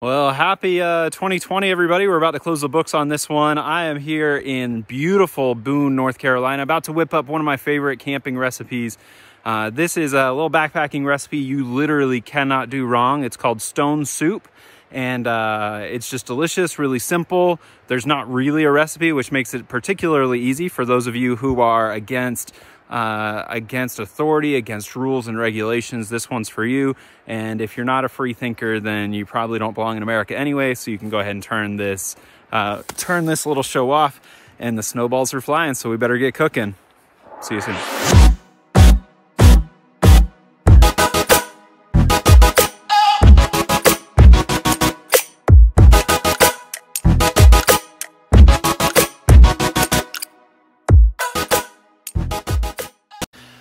Well, happy 2020, everybody. We're about to close the books on this one. I am here in beautiful Boone, North Carolina, about to whip up one of my favorite camping recipes. This is a little backpacking recipe you literally cannot do wrong. It's called stone soup, and it's just delicious, really simple. There's not really a recipe, which makes it particularly easy for those of you who are against authority, against rules and regulations. This one's for you. And if you're not a free thinker, then you probably don't belong in America anyway. So you can go ahead and turn this little show off. And the snowballs are flying, so we better get cooking. See you soon.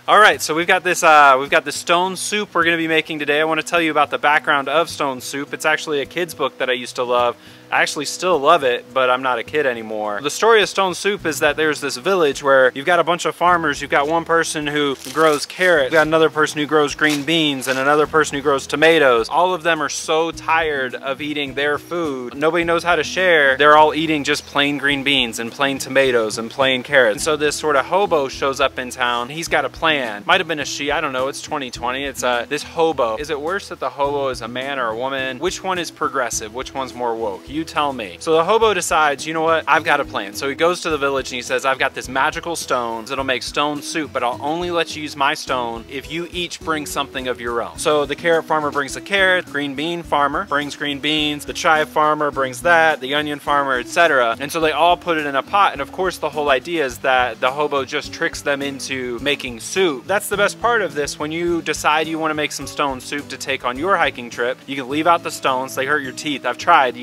All right, so we've got this stone soup we're going to be making today. I want to tell you about the background of stone soup. It's actually a kid's book that I used to love. I actually still love it, but I'm not a kid anymore. The story of stone soup is that there's this village where you've got a bunch of farmers. You've got one person who grows carrots, you've got another person who grows green beans, and another person who grows tomatoes. All of them are so tired of eating their food. Nobody knows how to share. They're all eating just plain green beans and plain tomatoes and plain carrots. And so this sort of hobo shows up in town. He's got a plan. Might have been a she, I don't know. It's 2020. It's this hobo. Is it worse that the hobo is a man or a woman? Which one is progressive? Which one's more woke? You tell me. So the hobo decides, you know what? I've got a plan. So he goes to the village and he says, I've got this magical stone that'll make stone soup, but I'll only let you use my stone if you each bring something of your own. So the carrot farmer brings a carrot, green bean farmer brings green beans, the chive farmer brings that, the onion farmer, etc. And so they all put it in a pot. And of course, the whole idea is that the hobo just tricks them into making soup. That's the best part of this. When you decide you want to make some stone soup to take on your hiking trip, you can leave out the stones. They hurt your teeth. I've tried.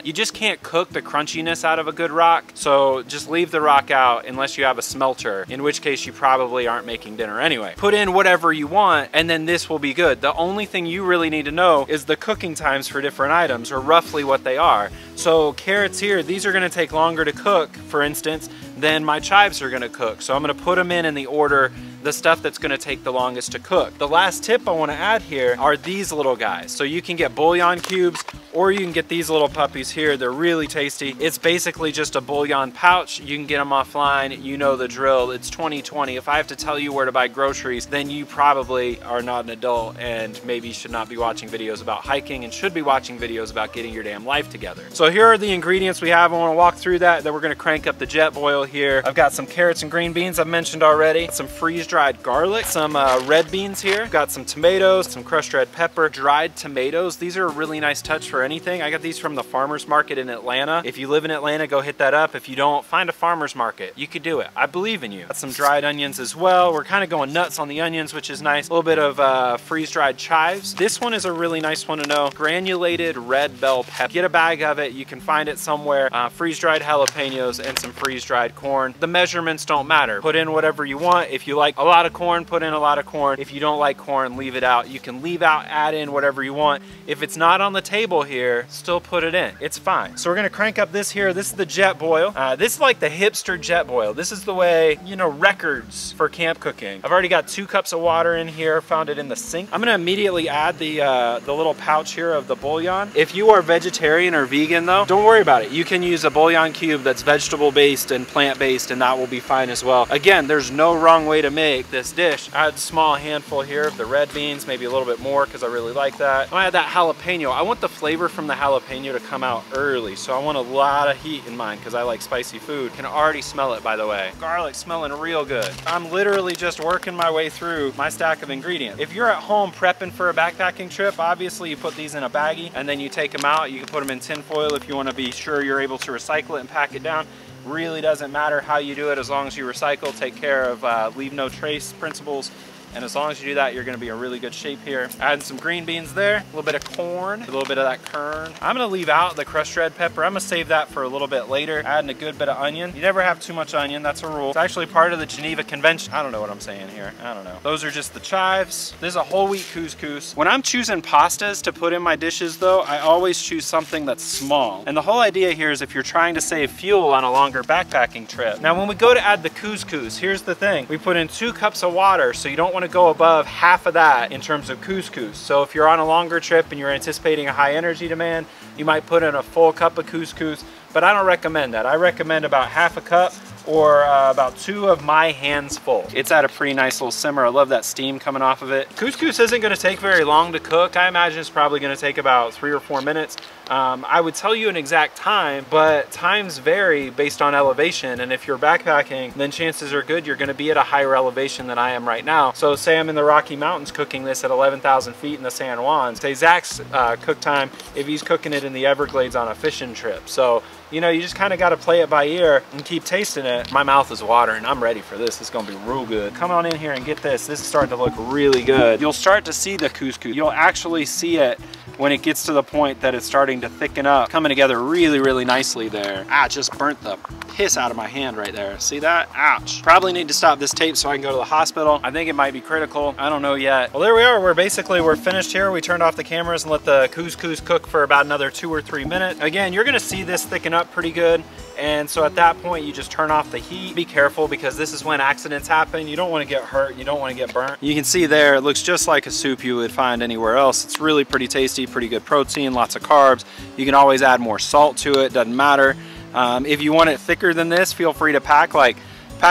You just can't cook the crunchiness out of a good rock. So just leave the rock out unless you have a smelter, in which case you probably aren't making dinner anyway. Put in whatever you want and then this will be good. The only thing you really need to know is the cooking times for different items, or roughly what they are. So carrots here, these are going to take longer to cook, for instance, than my chives are going to cook. So I'm going to put them in the order, the stuff that's going to take the longest to cook. The last tip I want to add here are these little guys. So you can get bouillon cubes, or you can get these little puppies here. They're really tasty. It's basically just a bouillon pouch. You can get them offline. You know the drill. It's 2020. If I have to tell you where to buy groceries, then you probably are not an adult and maybe should not be watching videos about hiking and should be watching videos about getting your damn life together. So here are the ingredients we have. I want to walk through that. Then we're going to crank up the jet boil here. I've got some carrots and green beans I've mentioned already, some freeze-dried garlic, some red beans here. I've got some tomatoes, some crushed red pepper, dried tomatoes. These are a really nice touch for anything. I got these from the farmer's market in Atlanta. If you live in Atlanta, go hit that up. If you don't, find a farmer's market. You could do it. I believe in you. Got some dried onions as well. We're kind of going nuts on the onions, which is nice. A little bit of freeze-dried chives. This one is a really nice one to know. Granulated red bell pepper. Get a bag of it. You can find it somewhere. Freeze-dried jalapenos and some freeze-dried corn. The measurements don't matter. Put in whatever you want. If you like a lot of corn, put in a lot of corn. If you don't like corn, leave it out. You can leave out, add in whatever you want. If it's not on the table here, still put it in. It's fine. So we're gonna crank up this here. This is the jet boil. This is like the hipster jet boil. This is the way, you know, records for camp cooking. I've already got 2 cups of water in here. Found it in the sink. I'm gonna immediately add the little pouch here of the bouillon. If you are vegetarian or vegan though, don't worry about it. You can use a bouillon cube that's vegetable based and plant based, and that will be fine as well. Again, there's no wrong way to make this dish. I had a small handful here of the red beans, maybe a little bit more because I really like that. I'm gonna add that jalapeno. I want the flavor from the jalapeno to come out early, so I want a lot of heat in mine because I like spicy food. Can already smell it, by the way. Garlic smelling real good. I'm literally just working my way through my stack of ingredients. If you're at home prepping for a backpacking trip, obviously you put these in a baggie and then you take them out. You can put them in tin foil if you want to be sure you're able to recycle it and pack it down. Really doesn't matter how you do it as long as you recycle. Take care of leave no trace principles. And as long as you do that, you're gonna be in really good shape here. Adding some green beans there, a little bit of corn, a little bit of that kern. I'm gonna leave out the crushed red pepper. I'm gonna save that for a little bit later. Adding a good bit of onion. You never have too much onion, that's a rule. It's actually part of the Geneva Convention. I don't know what I'm saying here, I don't know. Those are just the chives. This is a whole wheat couscous. When I'm choosing pastas to put in my dishes though, I always choose something that's small. And the whole idea here is if you're trying to save fuel on a longer backpacking trip. Now when we go to add the couscous, here's the thing. We put in 2 cups of water, so you don't wanna to go above half of that in terms of couscous. So if you're on a longer trip and you're anticipating a high energy demand, you might put in a full cup of couscous, but I don't recommend that. I recommend about half a cup or about 2 of my hands full. It's at a pretty nice little simmer. I love that steam coming off of it. Couscous isn't gonna take very long to cook. I imagine it's probably gonna take about 3 or 4 minutes. I would tell you an exact time, but times vary based on elevation. And if you're backpacking, then chances are good you're gonna be at a higher elevation than I am right now. So say I'm in the Rocky Mountains cooking this at 11,000 feet in the San Juans. Say Zach's cook time, if he's cooking it in the Everglades on a fishing trip. So, you know, you just kind of got to play it by ear and keep tasting it. My mouth is watering. I'm ready for this. It's going to be real good. Come on in here and get this. This is starting to look really good. You'll start to see the couscous. You'll actually see it when it gets to the point that it's starting to thicken up, coming together really, really nicely there. Ah, just burnt the piss out of my hand right there. See that? Ouch. Probably need to stop this tape so I can go to the hospital. I think it might be critical. I don't know yet. Well, there we are. We're finished here. We turned off the cameras and let the couscous cook for about another 2 or 3 minutes. Again, you're gonna see this thicken up pretty good. And so at that point, you just turn off the heat. Be careful because this is when accidents happen. You don't want to get hurt. You don't want to get burnt. You can see there, it looks just like a soup you would find anywhere else. It's really pretty tasty, pretty good protein, lots of carbs. You can always add more salt to it, doesn't matter. If you want it thicker than this, feel free to pack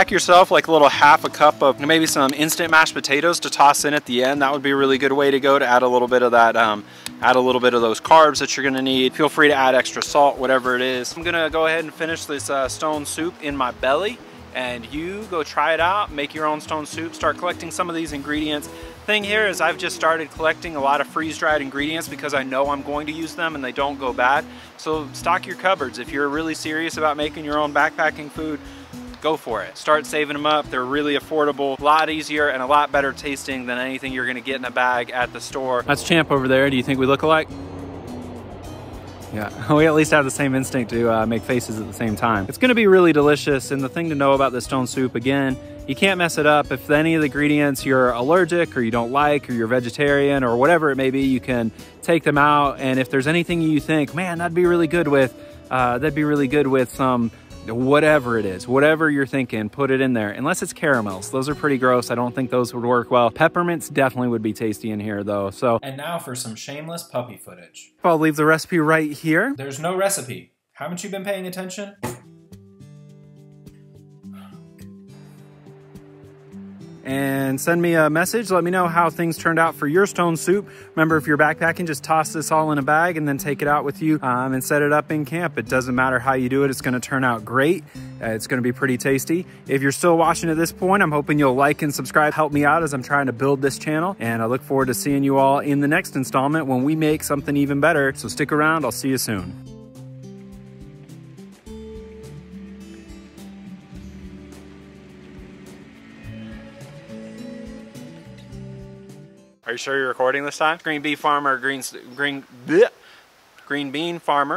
yourself like a little half a cup of maybe some instant mashed potatoes to toss in at the end. That would be a really good way to go to add a little bit of that, add a little bit of those carbs that you're gonna need. Feel free to add extra salt, whatever it is. I'm gonna go ahead and finish this stone soup in my belly, and you go try it out, make your own stone soup, start collecting some of these ingredients. Thing here is I've just started collecting a lot of freeze-dried ingredients because I know I'm going to use them and they don't go bad. So stock your cupboards. If you're really serious about making your own backpacking food, go for it. Start saving them up. They're really affordable, a lot easier and a lot better tasting than anything you're gonna get in a bag at the store. That's Champ over there. Do you think we look alike? Yeah, we at least have the same instinct to make faces at the same time. It's gonna be really delicious, and the thing to know about this stone soup, again, you can't mess it up. If any of the ingredients you're allergic or you don't like or you're vegetarian or whatever it may be, you can take them out. And if there's anything you think, man, that'd be really good with some whatever it is, whatever you're thinking, put it in there. Unless it's caramels. Those are pretty gross. I don't think those would work well. Peppermints definitely would be tasty in here though. So, and now for some shameless puppy footage. I'll leave the recipe right here. There's no recipe. Haven't you been paying attention? And send me a message. Let me know how things turned out for your stone soup. Remember, if you're backpacking, just toss this all in a bag and then take it out with you and set it up in camp. It doesn't matter how you do it. It's going to turn out great. It's going to be pretty tasty. If you're still watching at this point, I'm hoping you'll like and subscribe. Help me out as I'm trying to build this channel. And I look forward to seeing you all in the next installment when we make something even better. So stick around. I'll see you soon. Are you sure you're recording this time? Green bean farmer, green bean farmer.